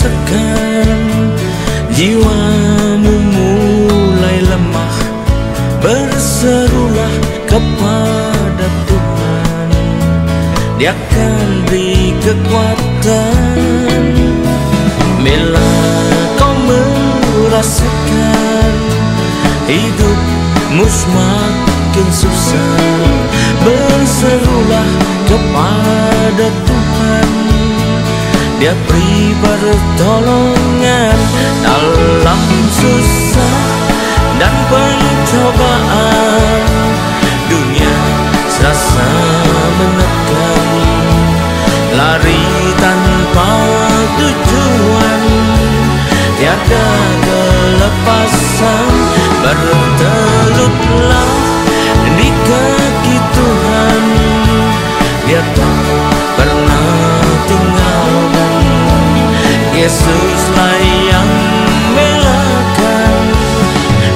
merasakan jiwamu mulai lemah, berserulah kepada Tuhan, Dia akan beri kekuatan. Bila kau merasakan hidupmu semakin susah, berserulah kepada Tuhan, Dia beri pertolongan dalam susah dan pencobaan. Dunia serasa menekan, lari tanpa tujuan, tiada kelepasan. Bertelutlah di kaki Tuhan, Dia tak pernah tinggalkan. Yesuslah yang melakukan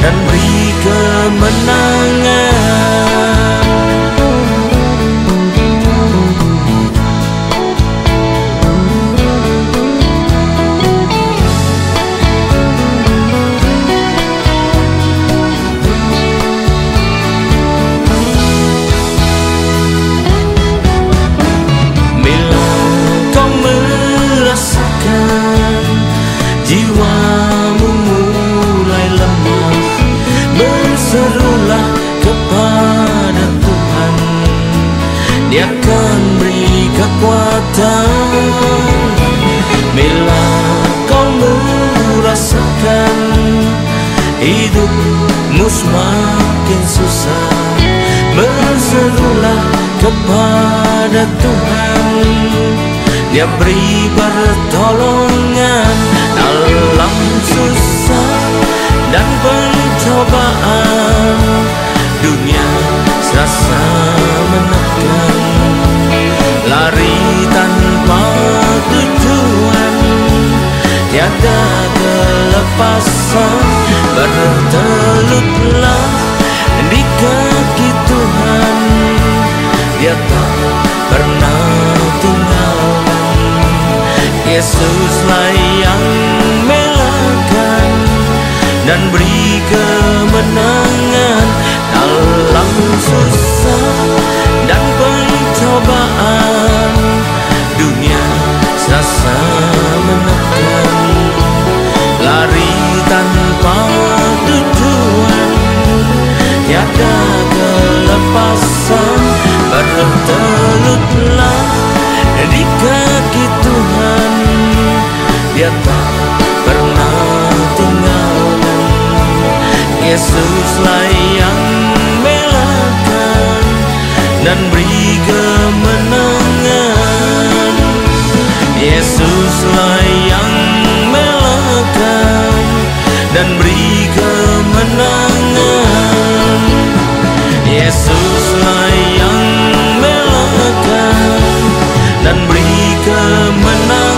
dan beri kemenangan. Jiwamu mulai lemah, berserulah kepada Tuhan, Dia akan beri kekuatan. Bila kau merasakan hidupmu semakin susah, berserulah kepada Tuhan, Dia beri pertolongan dalam susah dan pencobaan. Dunia serasa menekan, lari tanpa tujuan, tiada kelepasan. Bertelutlah di kaki Tuhan, Dia tak pernah tinggalkan. Yesuslah yang melakukan dan beri kemenangan dalam susah dan pencobaan. Dunia serasa menekan, lari tanpa tujuan, tiada kelepasan. Bertelutlah di kaki Tuhan, Dia tak pernah tinggalkan. Yesuslah yang melakukan dan beri kemenangan. Yesuslah yang melakukan dan beri kemenangan. Yesuslah yang melakukan dan beri kemenangan.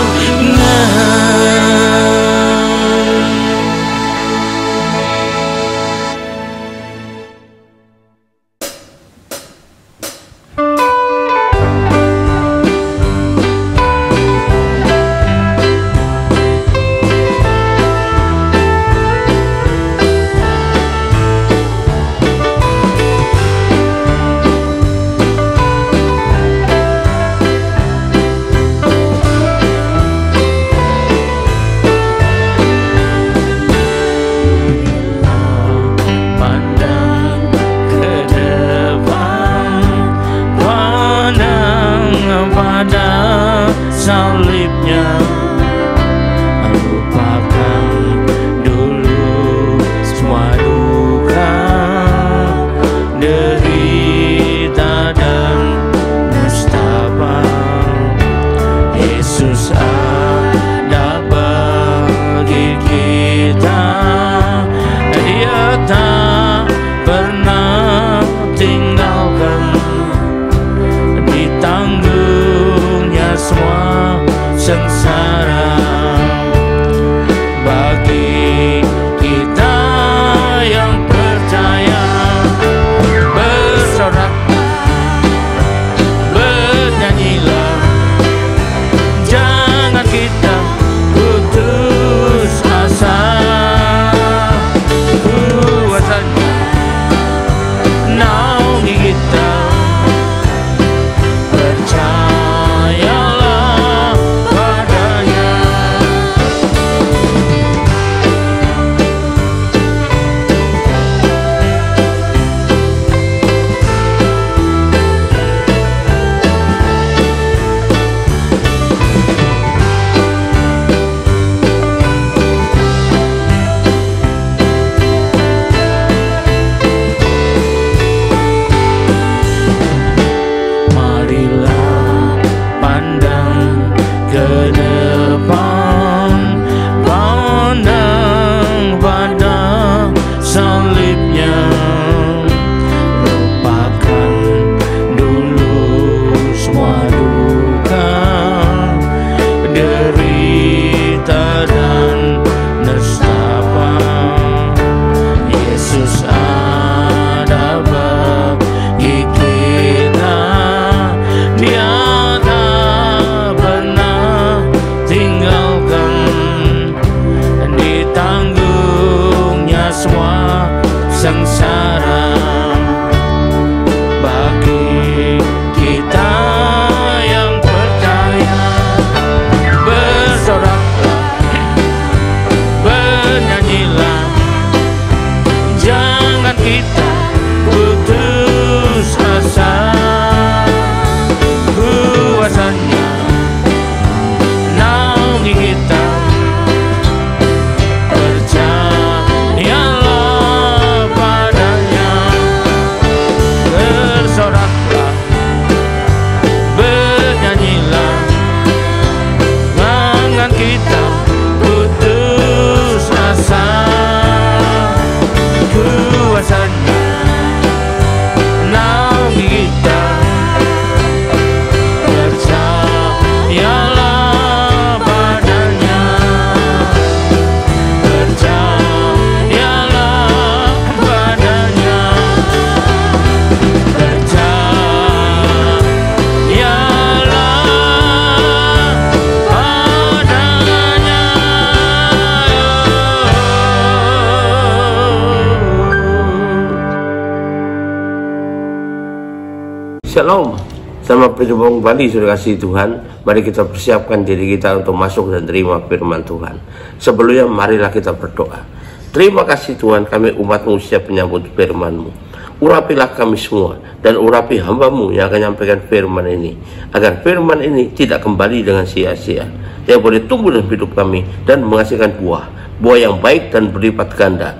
Kita butuh Shalom, selamat berjumpa kembali saudara kasih Tuhan. Mari kita persiapkan diri kita untuk masuk dan terima firman Tuhan. Sebelumnya marilah kita berdoa. Terima kasih Tuhan, kami umat-Mu siap menyambut firman-Mu. Urapilah kami semua dan urapi hamba-Mu yang akan menyampaikan firman ini, agar firman ini tidak kembali dengan sia-sia, yang boleh tumbuh dalam hidup kami dan menghasilkan buah yang baik dan berlipat ganda,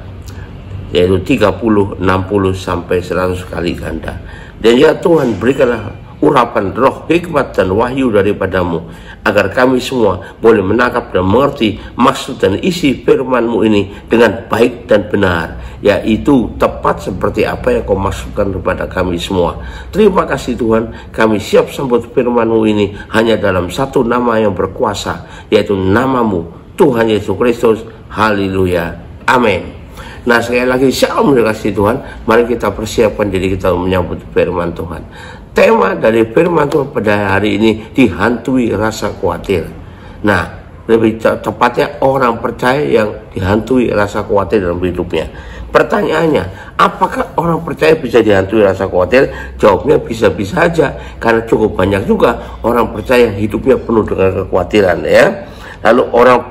yaitu 30, 60 sampai 100 kali ganda. Dan ya Tuhan, berikanlah urapan roh, hikmat dan wahyu daripada-Mu, agar kami semua boleh menangkap dan mengerti maksud dan isi firman-Mu ini dengan baik dan benar, yaitu tepat seperti apa yang Kau maksudkan kepada kami semua. Terima kasih Tuhan, kami siap sambut firman-Mu ini hanya dalam satu nama yang berkuasa, yaitu nama-Mu, Tuhan Yesus Kristus. Haleluya, amin. Nah, sekali lagi shalom dikasih Tuhan. Mari kita persiapkan diri kita menyambut firman Tuhan. Tema dari firman Tuhan pada hari ini dihantui rasa khawatir. Nah, lebih tepatnya orang percaya yang dihantui rasa khawatir dalam hidupnya. Pertanyaannya, apakah orang percaya bisa dihantui rasa khawatir? Jawabnya bisa-bisa aja, karena cukup banyak juga orang percaya hidupnya penuh dengan kekhawatiran, ya. Lalu orang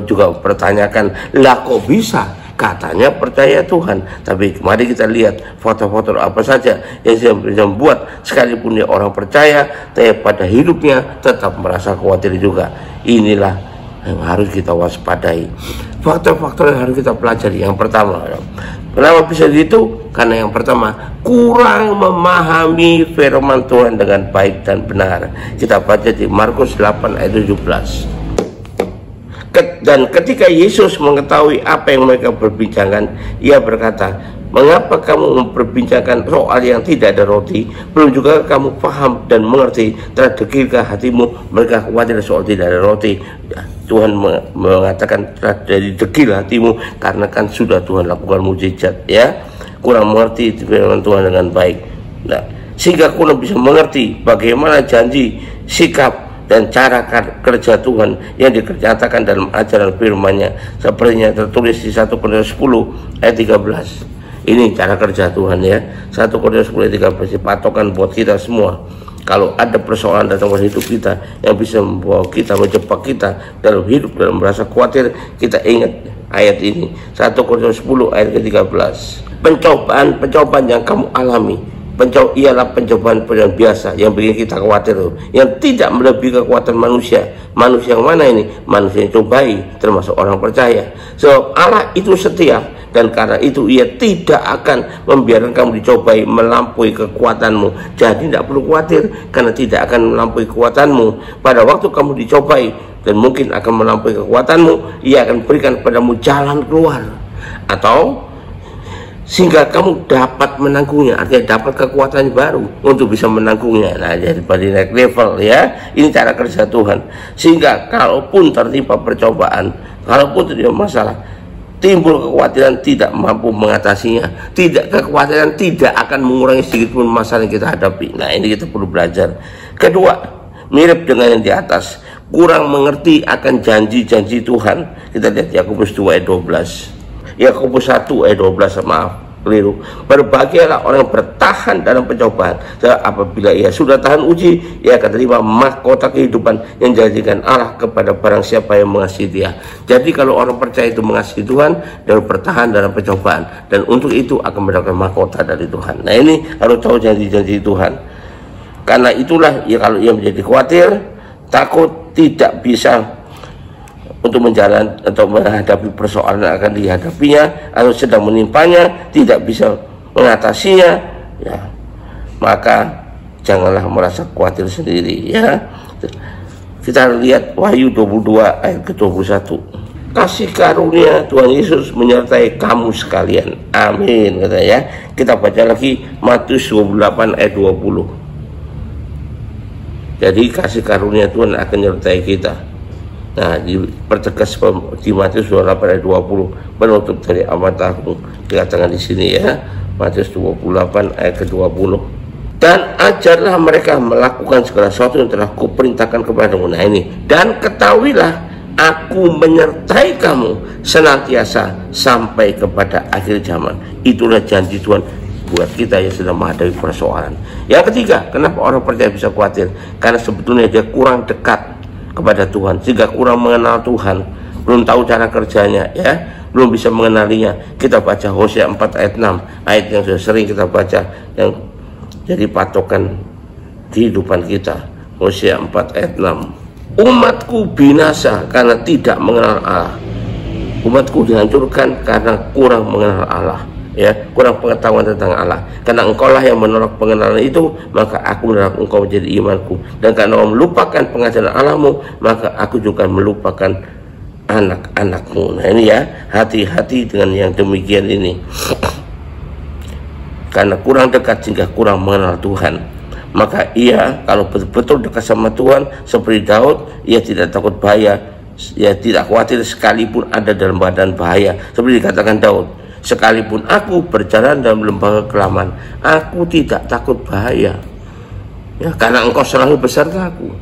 juga pertanyakan, lah kok bisa? Katanya percaya Tuhan, tapi mari kita lihat foto-foto apa saja yang bisa membuat sekalipun dia orang percaya, tapi pada hidupnya tetap merasa khawatir juga. Inilah yang harus kita waspadai. Faktor-faktor yang harus kita pelajari. Yang pertama, kenapa bisa gitu? Karena yang pertama, kurang memahami firman Tuhan dengan baik dan benar. Kita baca di Markus 8 ayat 17. Dan ketika Yesus mengetahui apa yang mereka perbincangkan, ia berkata, mengapa kamu memperbincangkan soal yang tidak ada roti? Belum juga kamu paham dan mengerti, telah dekilkah hatimu? Mereka khawatir soal tidak ada roti. Tuhan mengatakan telah jadi dekil hatimu, karena kan sudah Tuhan lakukan mujizat, ya. Kurang mengerti firman Tuhan dengan baik. Nah, sehingga kurang bisa mengerti bagaimana janji, sikap dan cara kerja Tuhan yang dikerjakan dalam ajaran firman-Nya, sepertinya tertulis di 1 Korintus 10 ayat 13. Ini cara kerja Tuhan, ya. 1 Korintus 10 ayat 13 patokan buat kita semua. Kalau ada persoalan datang ke hidup kita yang bisa membawa kita, menjebak kita dalam hidup, dalam merasa khawatir, kita ingat ayat ini, 1 Korintus 10 ayat ke-13. Pencobaan yang kamu alami ialah pencobaan biasa yang bikin kita khawatir, yang tidak melebihi kekuatan manusia. Manusia yang mana ini? Manusia yang cobai, termasuk orang percaya. So, Allah itu setia, dan karena itu ia tidak akan membiarkan kamu dicobai melampaui kekuatanmu. Jadi tidak perlu khawatir, karena tidak akan melampaui kekuatanmu. Pada waktu kamu dicobai dan mungkin akan melampaui kekuatanmu, ia akan berikan padamu jalan keluar, atau sehingga kamu dapat menanggungnya, artinya dapat kekuatan baru untuk bisa menanggungnya. Nah, jadi pada naik level, ya. Ini cara kerja Tuhan. Sehingga kalaupun tertimpa percobaan, kalaupun terjadi masalah, timbul kekhawatiran tidak mampu mengatasinya, kekhawatiran tidak akan mengurangi sedikit pun masalah yang kita hadapi. Nah, ini kita perlu belajar. Kedua, mirip dengan yang di atas, kurang mengerti akan janji-janji Tuhan. Kita lihat Yakobus 2 ayat 12. Yakobus 1 ayat 12, maaf, keliru. Berbahagialah orang yang bertahan dalam pencobaan, apabila ia sudah tahan uji, ia akan terima mahkota kehidupan yang dijadikan Allah kepada barang siapa yang mengasihi Dia. Jadi kalau orang percaya itu mengasihi Tuhan dan bertahan dalam pencobaan, dan untuk itu akan mendapatkan mahkota dari Tuhan. Nah, ini harus tahu janji-janji Tuhan. Karena itulah ya, kalau ia menjadi khawatir, takut, tidak bisa untuk menjalani atau menghadapi persoalan yang akan dihadapinya atau sedang menimpanya, tidak bisa mengatasinya, ya, maka janganlah merasa khawatir sendiri, ya. Kita lihat Wahyu 22 ayat ke-21. Kasih karunia Tuhan Yesus menyertai kamu sekalian, amin, katanya, ya. Kita baca lagi Matius 28 ayat 20. Jadi kasih karunia Tuhan akan menyertai kita. Nah, dipertegas di Matius 28 ayat 20, penutup dari amat agung, dikatakan di sini, ya. Matius 28 ayat ke-20. Dan ajarlah mereka melakukan segala sesuatu yang telah kuperintahkan kepadamu. Nah, ini, dan ketahuilah aku menyertai kamu senantiasa sampai kepada akhir zaman. Itulah janji Tuhan buat kita yang sedang menghadapi persoalan. Yang ketiga, kenapa orang percaya bisa khawatir? Karena sebetulnya dia kurang dekat kepada Tuhan, sehingga kurang mengenal Tuhan, belum tahu cara kerjanya, ya, belum bisa mengenalinya. Kita baca Hosea 4 ayat 6, ayat yang sudah sering kita baca, yang jadi patokan kehidupan kita. Hosea 4 ayat 6. Umatku binasa karena tidak mengenal Allah. Umatku dihancurkan karena kurang mengenal Allah, ya, kurang pengetahuan tentang Allah. Karena engkaulah yang menolak pengenalan itu, maka aku menolak engkau menjadi imanku. Dan karena engkau melupakan pengajaran Allahmu, maka aku juga melupakan anak-anakmu. Nah ini ya, hati-hati dengan yang demikian ini. Karena kurang dekat sehingga kurang mengenal Tuhan. Maka ia kalau betul-betul dekat sama Tuhan, seperti Daud, ia tidak takut bahaya, ia tidak khawatir sekalipun ada dalam badan bahaya. Seperti dikatakan Daud, sekalipun aku berjalan dalam lembah kekelaman, aku tidak takut bahaya, ya, karena engkau selalu beserta aku.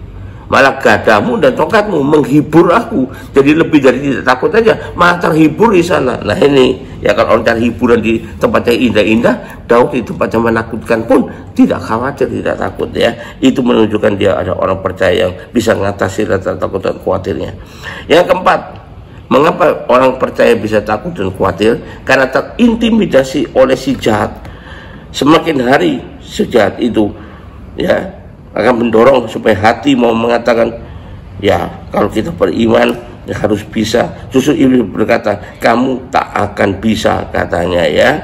Malah gadamu dan tongkatmu menghibur aku. Jadi lebih dari tidak takut aja, malah terhibur di sana. Nah ini, ya, kalau orang cari hiburan di tempat yang indah-indah, Daud di tempat yang menakutkan pun tidak khawatir, tidak takut, ya. Itu menunjukkan dia ada orang percaya yang bisa mengatasi rasa takut dan khawatirnya. Yang keempat, mengapa orang percaya bisa takut dan khawatir? Karena terintimidasi oleh si jahat. Semakin hari sejahat itu, ya, akan mendorong supaya hati mau mengatakan, ya, kalau kita beriman ya harus bisa. Justru iblis berkata, kamu tak akan bisa, katanya, ya.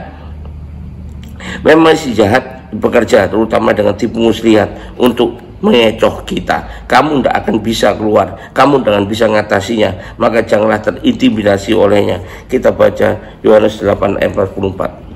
Memang si jahat bekerja terutama dengan tipu muslihat untuk mengecoh kita. Kamu tidak akan bisa keluar, kamu tidak akan bisa mengatasinya, maka janganlah terintimidasi olehnya. Kita baca Yohanes 8 ayat 44.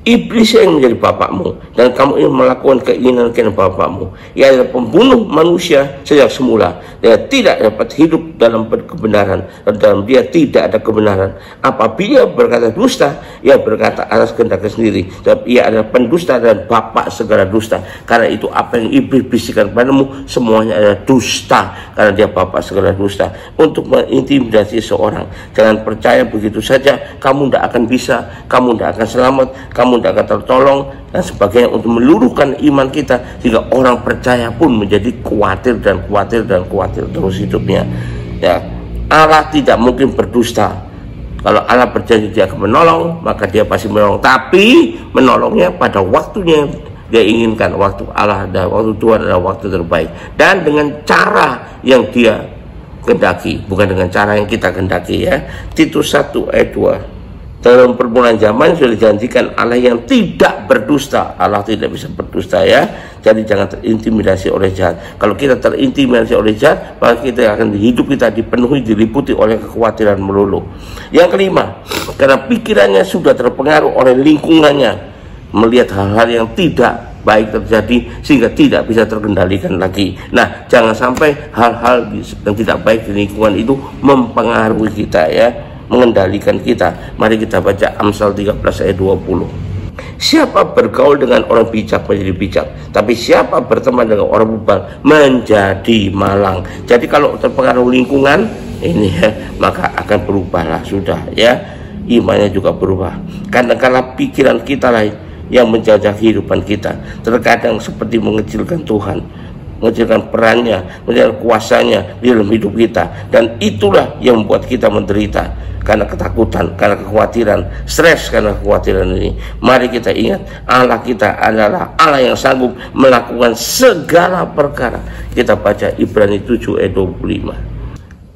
Iblis yang menjadi bapakmu, dan kamu ingin melakukan keinginan bapakmu. Ia adalah pembunuh manusia sejak semula. Dia tidak dapat hidup dalam kebenaran, dan dalam dia tidak ada kebenaran. Apabila berkata dusta, ia berkata atas kehendaknya sendiri. Sebab ia adalah pendusta dan bapak segala dusta. Karena itu apa yang iblis bisikan padamu semuanya adalah dusta, karena dia bapak segala dusta. Untuk mengintimidasi seorang, jangan percaya begitu saja kamu tidak akan bisa, kamu tidak akan selamat, kamu tidak akan tertolong dan sebagainya, untuk meluruhkan iman kita sehingga orang percaya pun menjadi khawatir dan khawatir dan khawatir terus hidupnya, ya. Allah tidak mungkin berdusta. Kalau Allah berjanji dia akan menolong, maka dia pasti menolong, tapi menolongnya pada waktunya yang dia inginkan. Waktu Allah dan waktu Tuhan adalah waktu terbaik, dan dengan cara yang dia kehendaki, bukan dengan cara yang kita kehendaki, ya. Titus 1 ayat 2. Dalam permulaan zaman sudah dijanjikan Allah yang tidak berdusta. Allah tidak bisa berdusta, ya. Jadi jangan terintimidasi oleh jahat. Kalau kita terintimidasi oleh jahat, maka kita akan hidup kita dipenuhi, diliputi oleh kekhawatiran melulu. Yang kelima, karena pikirannya sudah terpengaruh oleh lingkungannya, melihat hal-hal yang tidak baik terjadi sehingga tidak bisa terkendalikan lagi. Nah, jangan sampai hal-hal yang tidak baik di lingkungan itu mempengaruhi kita, ya, mengendalikan kita. Mari kita baca Amsal 13 ayat 20. Siapa bergaul dengan orang bijak menjadi bijak, tapi siapa berteman dengan orang bebal menjadi malang. Jadi kalau terpengaruh lingkungan ini, ya, maka akan berubahlah, sudah, ya. Imannya juga berubah. Karena pikiran kita lah yang menjajah kehidupan kita. Terkadang seperti mengecilkan Tuhan, mengecilkan perannya, mengecilkan kuasanya di dalam hidup kita, dan itulah yang membuat kita menderita karena ketakutan, karena kekhawatiran, stres karena kekhawatiran ini. Mari kita ingat, Allah kita adalah Allah yang sanggup melakukan segala perkara. Kita baca Ibrani 7 ayat 25.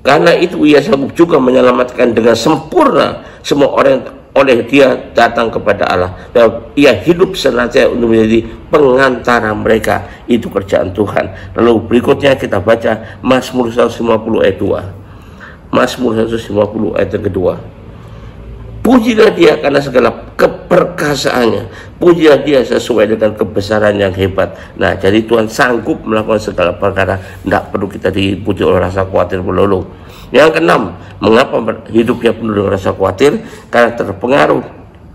Karena itu ia sanggup juga menyelamatkan dengan sempurna semua orang oleh dia datang kepada Allah, dan ia hidup senantiasa untuk menjadi pengantara mereka. Itu kerjaan Tuhan. Lalu berikutnya kita baca Mazmur 150 ayat 2. Mazmur 150 ayat yang kedua. Pujilah dia karena segala keperkasaannya, pujilah dia sesuai dengan kebesaran yang hebat. Nah, jadi Tuhan sanggup melakukan segala perkara, tidak perlu kita dipuji oleh rasa khawatir melulu. Yang keenam, mengapa hidupnya penuh dengan rasa khawatir? Karena terpengaruh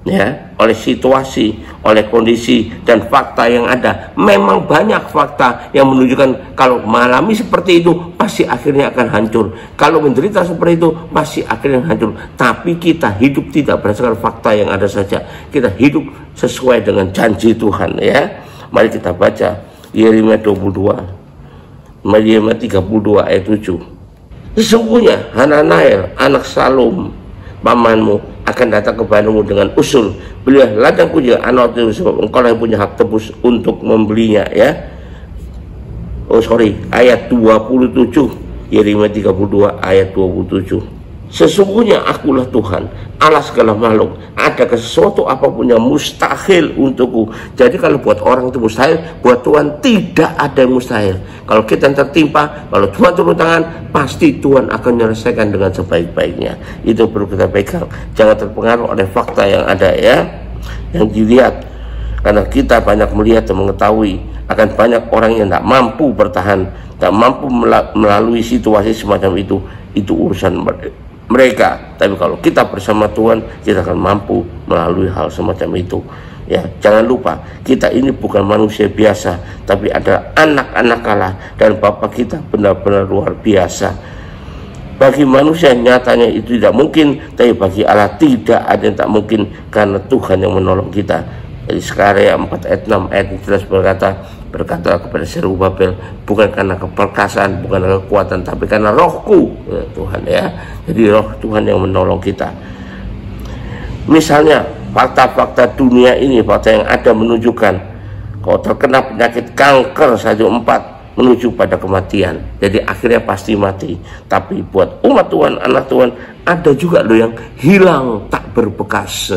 ya, oleh situasi, oleh kondisi dan fakta yang ada. Memang banyak fakta yang menunjukkan kalau mengalami seperti itu pasti akhirnya akan hancur, kalau menderita seperti itu pasti akhirnya hancur. Tapi kita hidup tidak berdasarkan fakta yang ada saja, kita hidup sesuai dengan janji Tuhan, ya. Mari kita baca Yeremia 22, Yeremia 32 ayat 7. Sesungguhnya Hananiah anak Salum pamanmu akan datang kepadamu dengan usul, belilah ladangku juga anak itu, sebab engkau yang punya hak tebus untuk membelinya, ya. Ayat 27, Yeremia 32 ayat 27. Sesungguhnya akulah Tuhan Allah segala makhluk, adakah sesuatu apapun yang mustahil untukku. Jadi kalau buat orang itu mustahil, buat Tuhan tidak ada yang mustahil. Kalau kita tertimpa, kalau Tuhan turun tangan, pasti Tuhan akan menyelesaikan dengan sebaik-baiknya. Itu perlu kita pegang, jangan terpengaruh oleh fakta yang ada, ya, yang dilihat. Karena kita banyak melihat dan mengetahui akan banyak orang yang tidak mampu bertahan, tidak mampu melalui situasi semacam itu urusan mereka. Tapi kalau kita bersama Tuhan, kita akan mampu melalui hal semacam itu, ya. Jangan lupa, kita ini bukan manusia biasa, tapi ada anak-anak Allah, dan Bapa kita benar-benar luar biasa. Bagi manusia nyatanya itu tidak mungkin, tapi bagi Allah tidak ada yang tak mungkin, karena Tuhan yang menolong kita. Jadi Sekaria 4 ayat 6 ayat 13 berkata kepada Zerubabel, bukan karena keperkasaan, bukan karena kekuatan, tapi karena rohku, ya Tuhan, ya. Jadi roh Tuhan yang menolong kita. Misalnya fakta-fakta dunia ini, fakta yang ada menunjukkan kalau terkena penyakit kanker stadium 4 menuju pada kematian, jadi akhirnya pasti mati. Tapi buat umat Tuhan, anak Tuhan, ada juga loh yang hilang tak berbekas,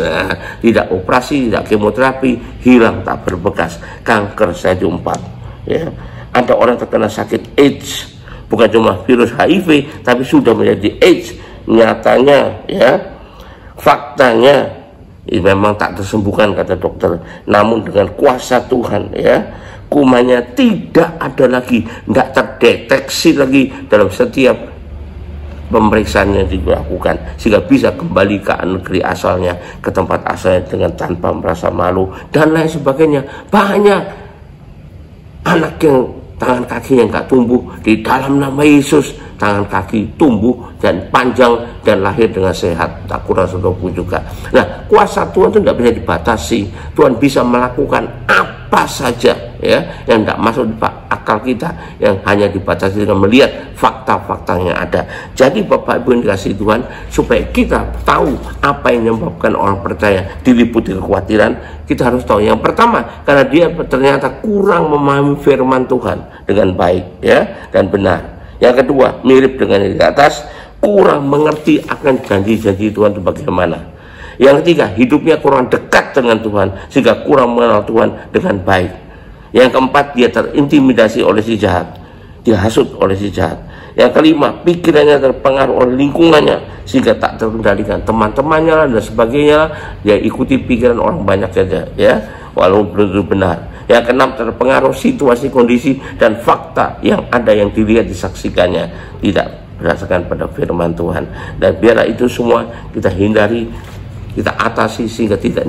tidak operasi, tidak kemoterapi, hilang tak berbekas, kanker stadium 4, ya. Ada orang terkena sakit AIDS, bukan cuma virus HIV, tapi sudah menjadi AIDS. Nyatanya, ya, faktanya memang tak tersembuhkan kata dokter, namun dengan kuasa Tuhan, ya, kumannya tidak ada lagi, tidak terdeteksi lagi dalam setiap pemeriksaan yang dilakukan, sehingga bisa kembali ke negeri asalnya, ke tempat asalnya dengan tanpa merasa malu dan lain sebagainya. Banyak anak yang tangan kakinya nggak tumbuh, di dalam nama Yesus tangan kaki tumbuh dan panjang dan lahir dengan sehat, tak kurang sedopun juga. Nah, kuasa Tuhan itu tidak bisa dibatasi. Tuhan bisa melakukan apa saja, ya, yang tidak masuk di akal kita, yang hanya dibatasi dengan melihat fakta-fakta yang ada. Jadi Bapak Ibu yang dikasihi Tuhan, supaya kita tahu apa yang menyebabkan orang percaya diliputi kekhawatiran, kita harus tahu. Yang pertama, karena dia ternyata kurang memahami firman Tuhan dengan baik, ya, dan benar. Yang kedua, mirip dengan yang di atas, kurang mengerti akan janji-janji Tuhan itu bagaimana. Yang ketiga, hidupnya kurang dekat dengan Tuhan, sehingga kurang mengenal Tuhan dengan baik. Yang keempat, dia terintimidasi oleh si jahat, dihasut oleh si jahat. Yang kelima, pikirannya terpengaruh oleh lingkungannya, sehingga tak terkendalikan, teman-temannya dan sebagainya, dia ikuti pikiran orang banyak saja, ya, walaupun belum tentu benar. Yang keenam, terpengaruh situasi, kondisi, dan fakta yang ada, yang dilihat, disaksikannya, tidak berdasarkan pada firman Tuhan. Dan biarlah itu semua kita hindari, kita atasi, sehingga tidak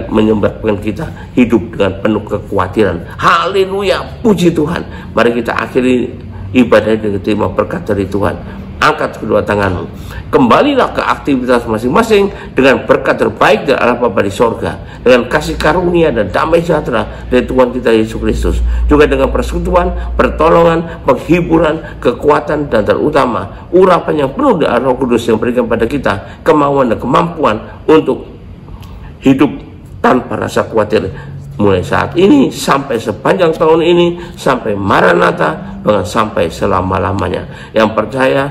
menyebabkan kita hidup dengan penuh kekhawatiran. Haleluya, puji Tuhan. Mari kita akhiri ibadah dengan terima berkat dari Tuhan. Angkat kedua tanganmu, kembalilah ke aktivitas masing-masing dengan berkat terbaik dari Allah Bapa di sorga, dengan kasih karunia dan damai sejahtera dari Tuhan kita Yesus Kristus, juga dengan persekutuan, pertolongan, penghiburan, kekuatan, dan terutama urapan yang penuh dari Roh Kudus yang berikan pada kita kemauan dan kemampuan untuk hidup tanpa rasa khawatir, mulai saat ini sampai sepanjang tahun ini, sampai Maranatha, bahkan sampai selama-lamanya. Yang percaya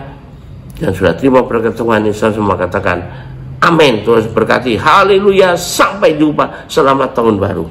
dan sudah terima berkat Tuhan Yesus, semua katakan amin. Tuhan berkati. Haleluya. Sampai jumpa. Selamat tahun baru.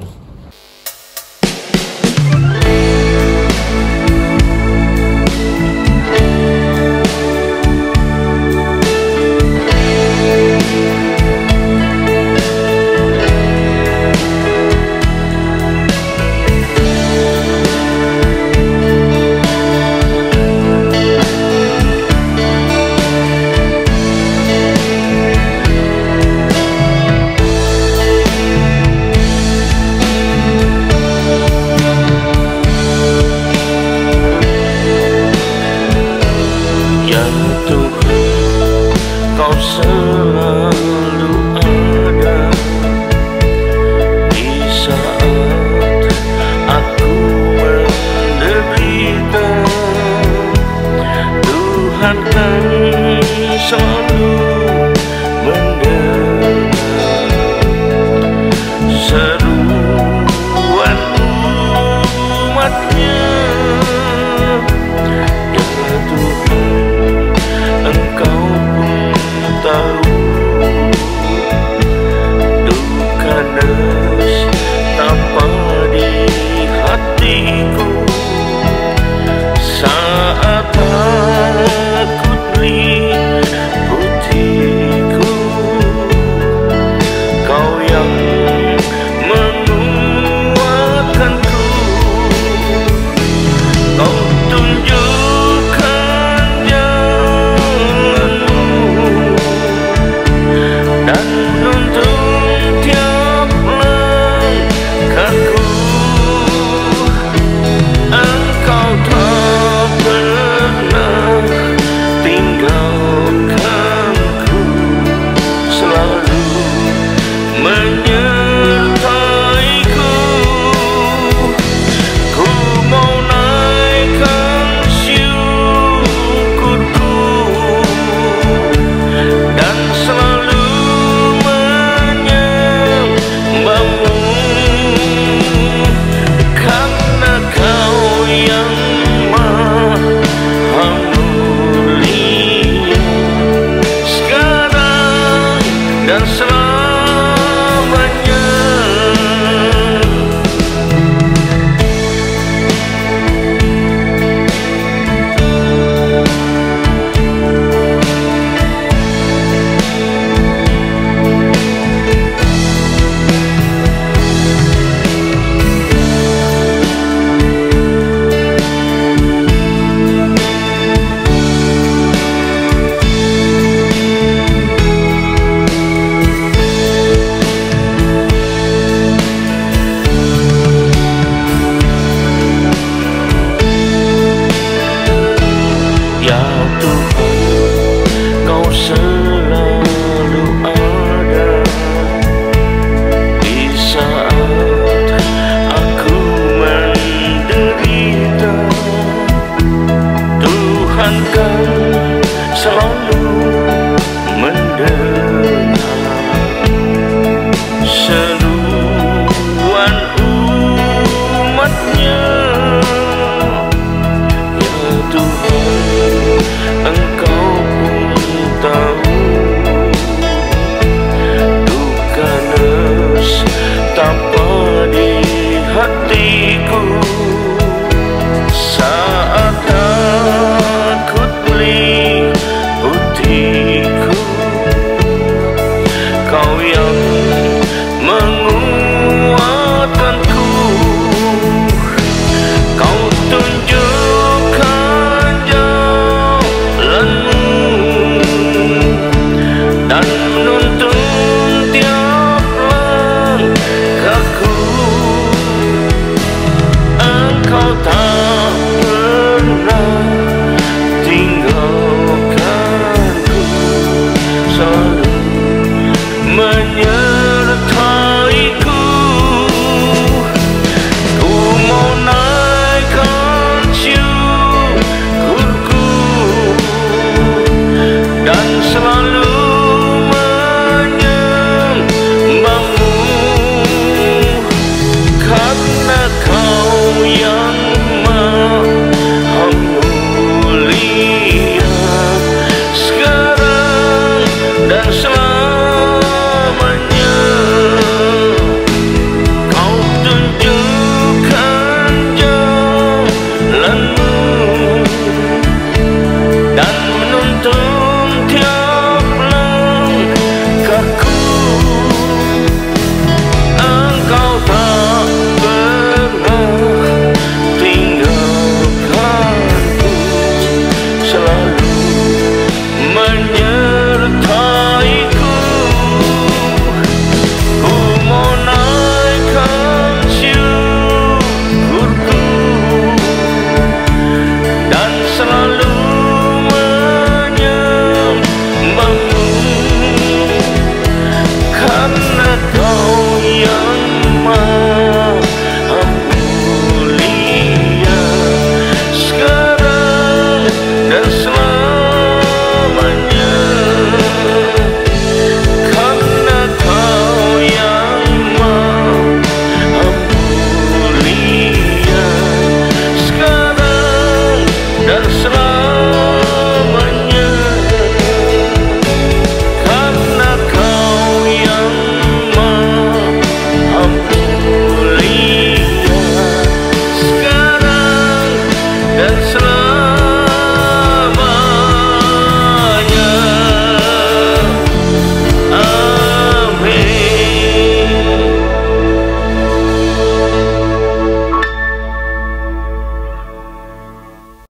saat aku putihku, kau yang menguatkanku, kau tunjukkan jalanmu dan menuntun tiap langkahku. Engkau tak pernah tinggalkanku, selalu menyertaiku. Ku mau naikkan syukurku dan selalu menyembahmu, karena kau yang maha mulia, sekarang dan selamanya. Ya Tuhan, kau selalu ada di saat aku menderita. Tuhan, kau